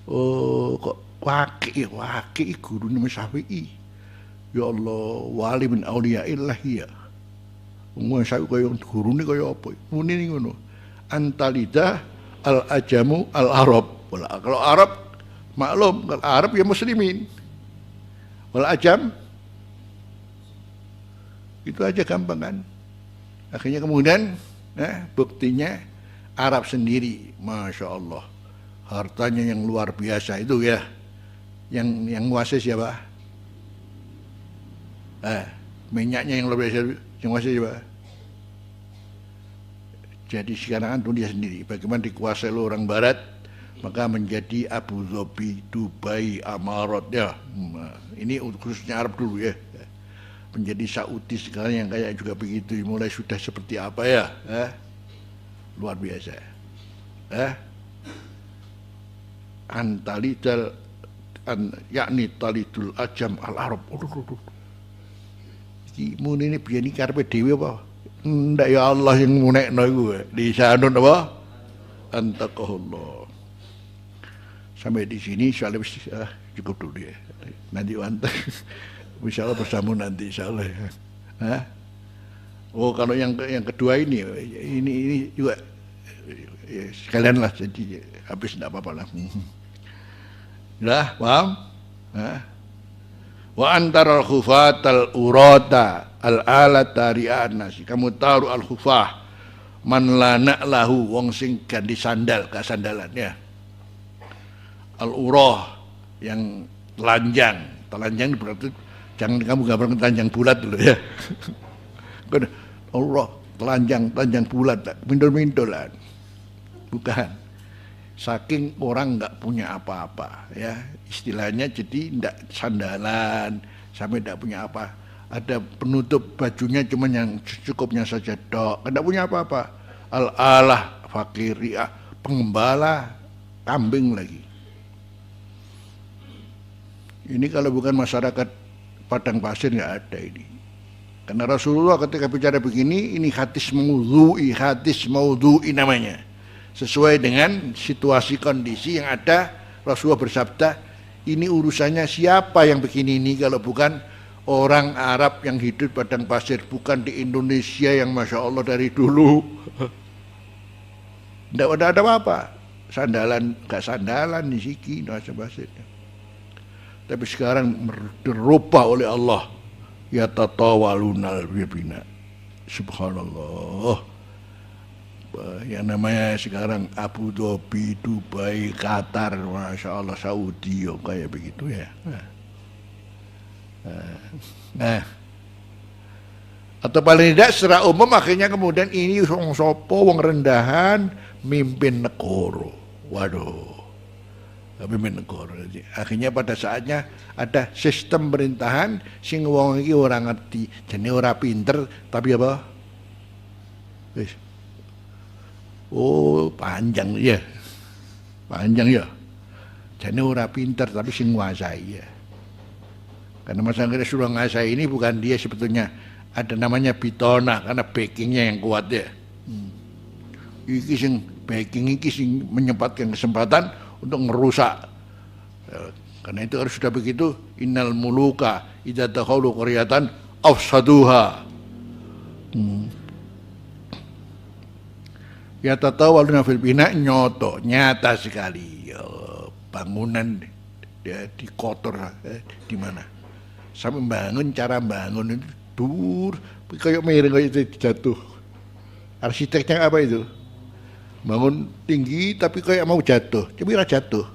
Oh kok Waqi guru Imam Syafi'i. Ya Allah, wali min auliyaillah ya. Wong Syafi'i kaya gurune kaya apa? Mune ngono. Antalida al-ajamu al-arab. Kalau Arab maklum, kalau Arab ya muslimin. Wal ajam itu aja gampang kan. Akhirnya kemudian buktinya Arab sendiri, Masya Allah, hartanya yang luar biasa itu ya. Yang menguasai siapa? Minyaknya yang luar biasa yang menguasai siapa? Jadi sekarang itu dia sendiri. Bagaimana dikuasai oleh orang Barat, maka menjadi Abu Dhabi, Dubai, Amarat ya. Ini khususnya Arab dulu ya. Menjadi Saudi sekarang yang kayak juga begitu. Mulai sudah seperti apa ya? Luar biasa. Antalidal yakni talidul ajam al-arab. Iki mun ini biyen iki karepe dhewe apa? Ndak ya Allah yang munekno iku. Di sanun apa? Antaqahullah. Sampai di sini insyaallah cukup dulu ya. Nanti wanten insyaallah bersambung nanti insyaallah. Oh kalau yang kedua ini juga ya, sekalian lah jadi habis enggak apa-apa lah. Dah, paham? Wa antara al-khufat al-urata al-alata ri'an nasi. Kamu tahu al-khufah man lana lahu wong sing ganti sandal kasandalan ya. Al-urah yang telanjang. Telanjang berarti jangan kamu gambarkan telanjang bulat dulu ya. Allah telanjang bulat, mindul-mindulan. Bukan. Saking orang nggak punya apa-apa ya, istilahnya jadi ndak sandalan sampai ndak punya apa, ada penutup bajunya cuma yang cukupnya saja dok, ndak punya apa-apa. Al-alah fakiriah, pengembala kambing lagi. Ini kalau bukan masyarakat padang pasir nggak ada ini. Karena Rasulullah ketika bicara begini, ini hadis maudhu'i namanya. Sesuai dengan situasi kondisi yang ada, Rasulullah bersabda, ini urusannya siapa yang begini ini kalau bukan orang Arab yang hidup padang pasir, bukan di Indonesia yang Masya Allah dari dulu tidak ada apa-apa, sandalan gak sandalan di siki bahasa pasirnya. Tapi sekarang dirubah oleh Allah, ya tatawalunal bina, subhanallah. Yang namanya sekarang Abu Dhabi, Dubai, Qatar, Masya Allah, Saudi, kayak begitu ya. Atau paling tidak secara umum akhirnya kemudian ini wong sopo, wong rendahan, mimpin negara. Waduh, mimpin negara. Akhirnya pada saatnya ada sistem pemerintahan sing wong iki ora ngerti, jenenge ora pinter, tapi apa? Wis. Oh, panjang ya. Jadi ora pinter tapi sing nguasai ya. Karena masalah Rasulullah nguasai ini bukan dia sebetulnya, ada namanya bitona karena backingnya yang kuat ya. Iki sing backing iki sing menyempatkan kesempatan untuk merusak. Karena itu harus sudah begitu, innal muluka idza dakhalu qaryatan afsaduha. Ya tatawaluna fil bina, nyata sekali ya, bangunan ya, di kotor di mana sampai bangun, cara bangun itu dur kayak miring kayak itu jatuh. Arsiteknya apa itu, bangun tinggi tapi kayak mau jatuh, tapi ora jatuh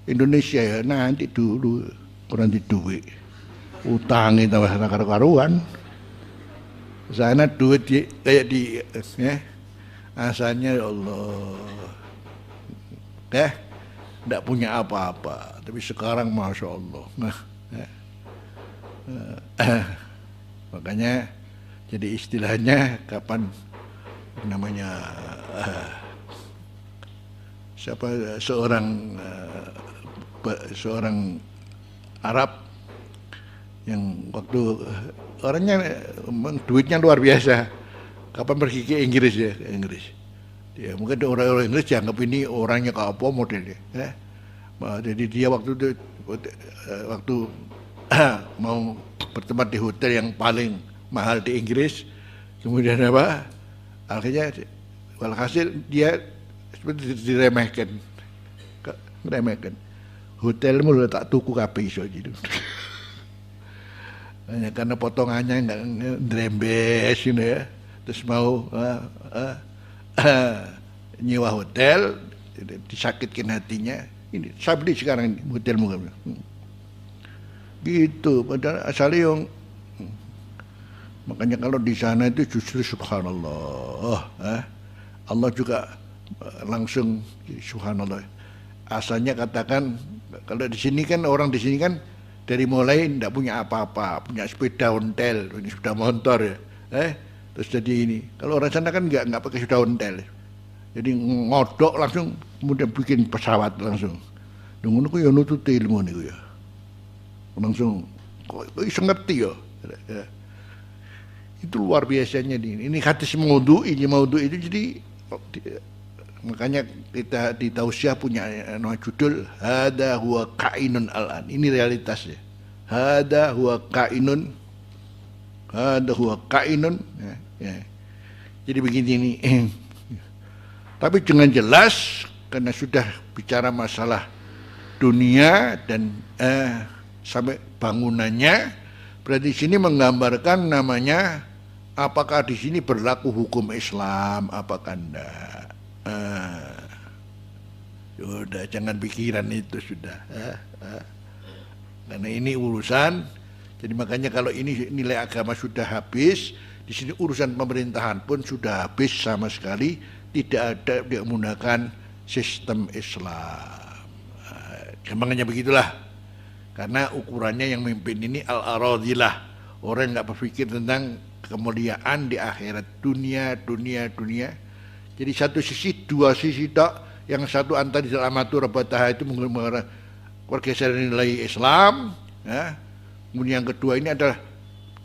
Indonesia ya nanti dulu kurang di duit. Utangnya tambah karu-karuan. Sana duit kayak di asalnya ya Allah. Tidak punya apa-apa, tapi sekarang Masya Allah. Makanya jadi istilahnya kapan namanya siapa seorang Arab yang waktu orangnya duitnya luar biasa, kapan pergi ke Inggris ya, ke Inggris. Ya, mungkin orang-orang Inggris dianggap ini orangnya kayak apa modelnya. Jadi dia waktu mau bertempat di hotel yang paling mahal di Inggris, kemudian apa? Akhirnya walhasil dia seperti diremehkan, hotelmu udah tak tuku kabeh iso gitu. Hanya karena potongannya nggak drembes gitu ya, terus mau nyewa hotel, disakitkan hatinya. Ini saya beli sekarang hotelmu gitu, padahal asalnya yang makanya kalau di sana itu justru subhanallah, Allah juga langsung subhanallah. Asalnya katakan kalau di sini kan orang di sini kan dari mulai tidak punya apa-apa, punya sepeda ontel, punya sepeda motor ya, terus jadi ini. Kalau orang sana kan nggak pakai sepeda ontel, jadi ngodok langsung, kemudian bikin pesawat langsung. Nunggu ya nutut ilmu nih ya, langsung kok bisa ngerti ya. Itu luar biasanya ini hadis maudhu itu jadi makanya kita di Tausiah punya judul hada huwa kainun al-an, ini realitasnya. Hada huwa kainun ya. Jadi begini ini tapi dengan jelas karena sudah bicara masalah dunia dan sampai bangunannya, berarti di sini menggambarkan namanya apakah di sini berlaku hukum Islam apakah enggak. Sudah jangan pikiran itu sudah. Karena ini urusan, jadi makanya kalau ini nilai agama sudah habis, di sini urusan pemerintahan pun sudah habis sama sekali, tidak ada yang menggunakan sistem Islam. Gampangnya begitulah. Karena ukurannya yang memimpin ini al-aradhilah, orang nggak berpikir tentang kemuliaan di akhirat, dunia. Jadi satu sisi, dua sisi tak, yang satu antara di dalam atur rabatah itu mengenai pergeseran nilai Islam, ya. Kemudian yang kedua ini adalah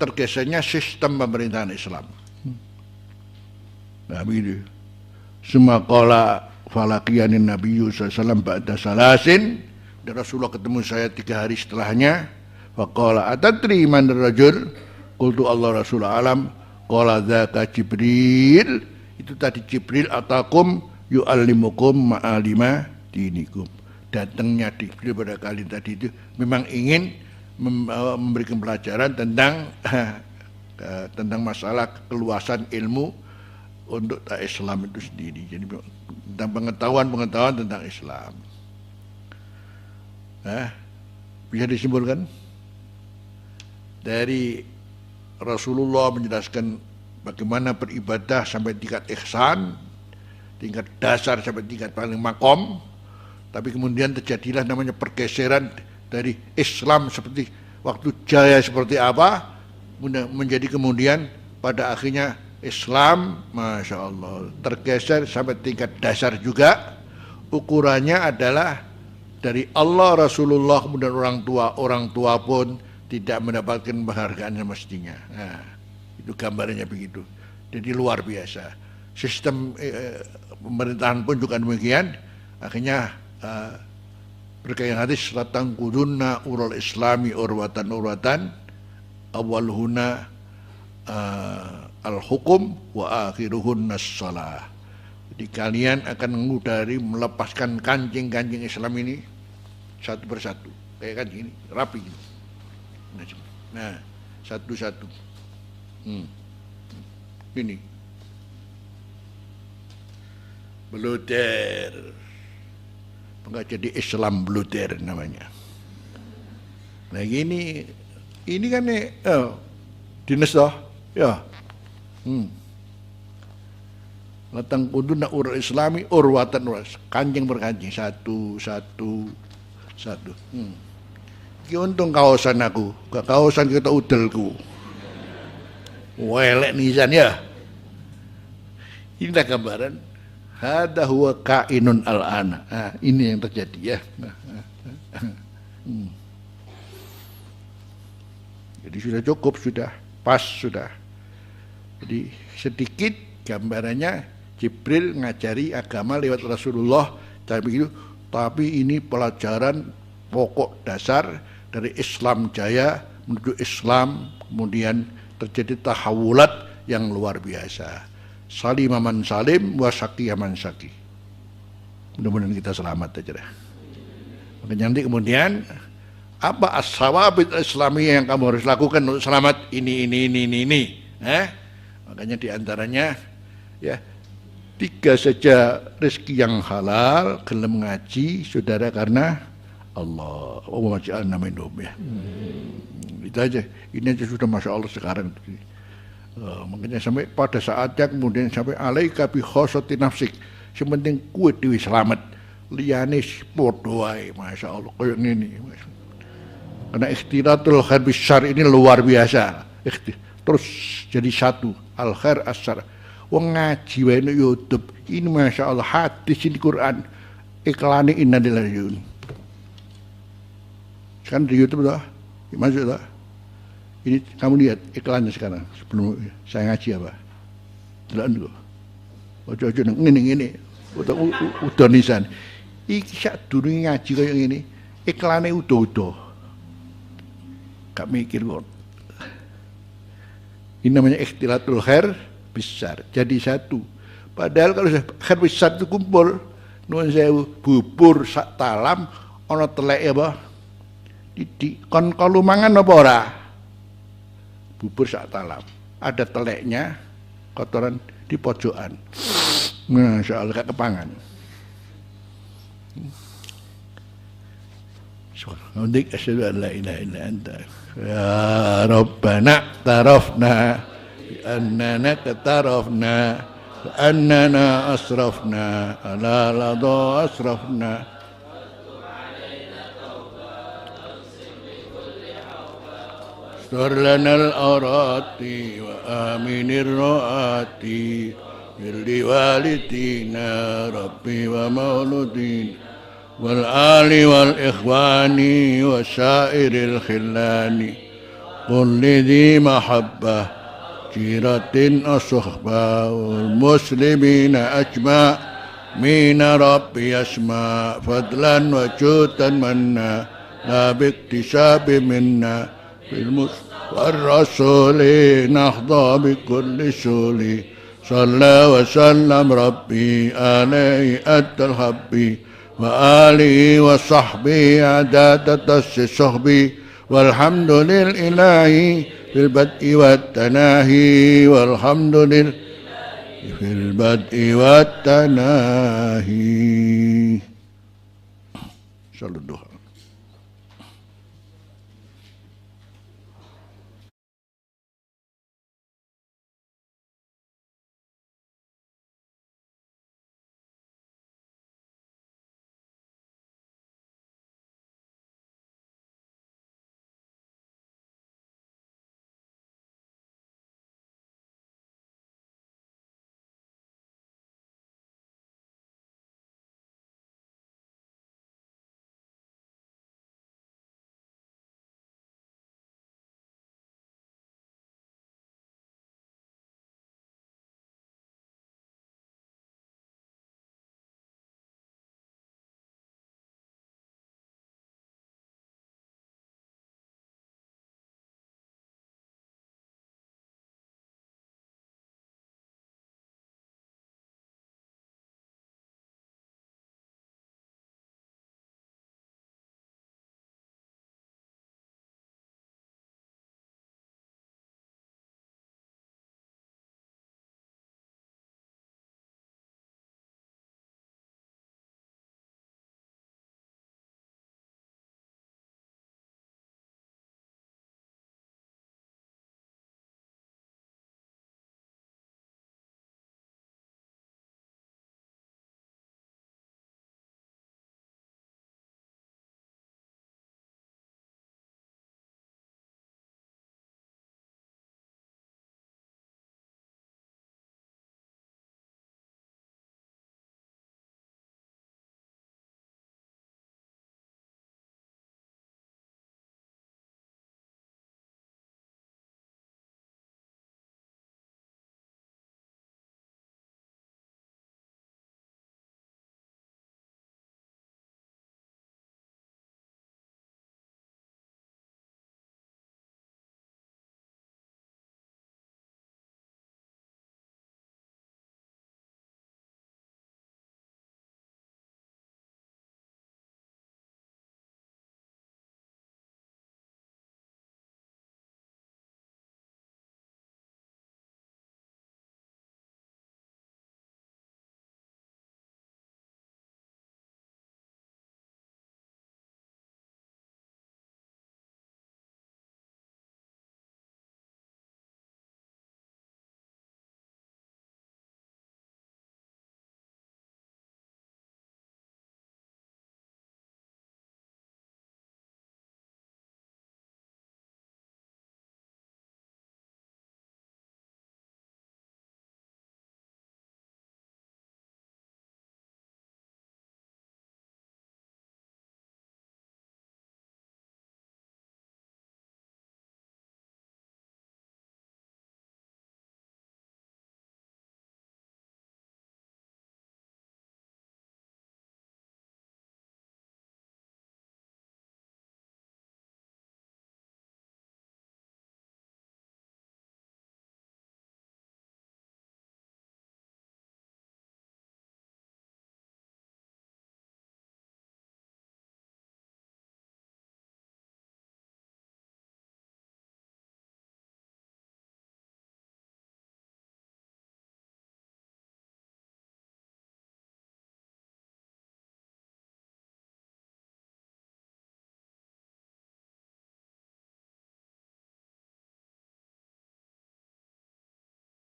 tergesernya sistem pemerintahan Islam. Nah begitu. Sumaqala falaqiyanin nabiyyu sallallahu alaihi wasallam ba'da salasin, dan Rasulullah ketemu saya 3 hari setelahnya. Faqala atadri man rajul? Qultu Allah Rasul alam. Qala dzaka Jibril. Itu tadi Jibril atakum yu'allimukum ma'alima dinikum. Datangnya Jibril pada kali tadi itu memang ingin memberikan pelajaran tentang masalah keluasan ilmu untuk Islam itu sendiri. Jadi tentang pengetahuan tentang Islam. Bisa disimpulkan dari Rasulullah menjelaskan bagaimana beribadah sampai tingkat ihsan, tingkat dasar sampai tingkat paling makom, tapi kemudian terjadilah namanya pergeseran dari Islam seperti waktu jaya seperti apa, menjadi kemudian pada akhirnya Islam, Masya Allah, tergeser sampai tingkat dasar juga. Ukurannya adalah dari Allah, Rasulullah, kemudian orang tua pun tidak mendapatkan penghargaan semestinya. Nah, itu gambarnya begitu. Jadi luar biasa. Sistem pemerintahan pun juga demikian. Akhirnya berkaitan hadis latang kudunna ural islami urwatan awalhuna al-hukum wa akhiruhunna as-salah. Jadi kalian akan mengudari melepaskan kancing-kancing Islam ini satu persatu. Kayak kancing ini rapi gitu. Nah, satu-satu. Ini beluter. Maka jadi Islam bluder namanya. Nah ini kan dinas toh, ya. Latang kuduna ur Islami urwatan uras kanjeng berkanjeng satu. Ki untung kaosan aku, gak kaosan kita udelku. Welek nisan ya. Inilah gambaran. Hada huwa kainun al-ana. Nah, ini yang terjadi ya. Jadi sudah cukup, sudah pas, sudah. Jadi sedikit gambarannya Jibril ngajari agama lewat Rasulullah tapi ini pelajaran pokok dasar dari Islam jaya menuju Islam, kemudian terjadi tahawulat yang luar biasa. Salim man salim wa syaqi man syaqi. Mudah-mudahan kita selamat aja dah. Makanya nanti kemudian apa as-sawabit islamiyah yang kamu harus lakukan untuk selamat ini. Makanya diantaranya ya 3 saja rezeki yang halal, gelem ngaji saudara karena Allah. Wa maj'alna minhum ya. Itu aja. Ini aja sudah masya Allah sekarang. Makanya sampai pada saatnya kemudian sampai alaika bi khosati nafsik. Sementing kuat dewi selamat. Liyane podo wae masya Allah koyo ngene. Karena ikhtiratul khair bisyar ini luar biasa. Terus jadi satu al khair asyar. Wong ngaji wae nang YouTube ini masya Allah hadis di Quran iklane innalillahi. Kan di YouTube dah, masuk dah. Ini kamu lihat iklannya sekarang sebelum saya ngaji apa? Delan kok. Ojo-ojo ngene. Udah nisan. Iki sak durunge ngaji kaya ngene, iklane udo-udo. Gak mikir kok. Ini namanya ikhtilatul khair besar. Jadi satu. Padahal kalau khair besar itu kumpul, nuwun sewu bubur sak talam ana teleke apa? Kon kalau mangan apa ora? Bubur sak talam. Ada teleknya, kotoran di pojokan. Masya Allah gak kepangan. Subhanallah, asyhadu an la ilaha illa anta. Ya Rabbana tarafna bi annana katarafna bi annana asrafna ala lada asrafna. استر لنا الأراتي وآمن الرؤاتي لوالدينا ربي ومولودين والآل والإخوان وسائر الخلان كل ذي محبة جيرة الصحبة والمسلمين أجمع من ربي يسمع فضلا وجودا منا لا باكتساب منا والرسول نحظى بكل سول صلى وسلم ربي عليه أدى الحب وآله وصحبه عداد الصحب والحمد لله في البدء والتناهي والحمد لله في البدء والتناهي صلى الله